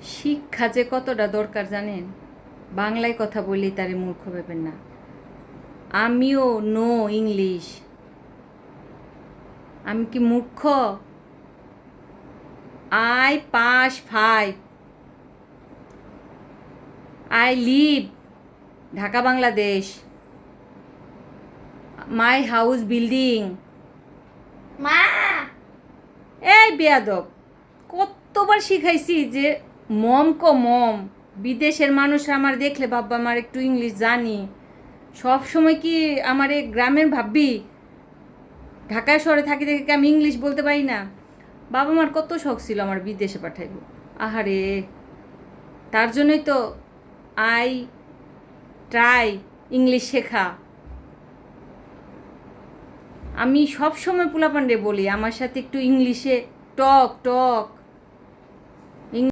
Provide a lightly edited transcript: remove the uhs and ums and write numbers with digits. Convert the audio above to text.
শিক্ষা যে কতটা দরকার জানেন? বাংলায় কথা বললেই তারে মূর্খ ভেবেন না। আমিও নো ইংলিশ। আমি কি মূর্খ? I pass 5। I live Dhaka Bangladesh. My house building. মা এই বেয়াদব, কতবার শিখাইছি যে মম। বিদেশের মানুষ আমার দেখলে ভাববা আমার একটু ইংলিশ জানি। সব সময় কি আমার এই গ্রামের ভাববি? ঢাকা শহরে থাকি দেখে কি আমি ইংলিশ বলতে পারি না? বাবা মার কত শখ ছিল আমার বিদেশে পাঠাইব। আহারে, তার জন্যই তো আই ট্রাই ইংলিশ শেখা। আমি সব সময় পোলাপান্ডে বলি আমার সাথে একটু ইংলিশে টক টক।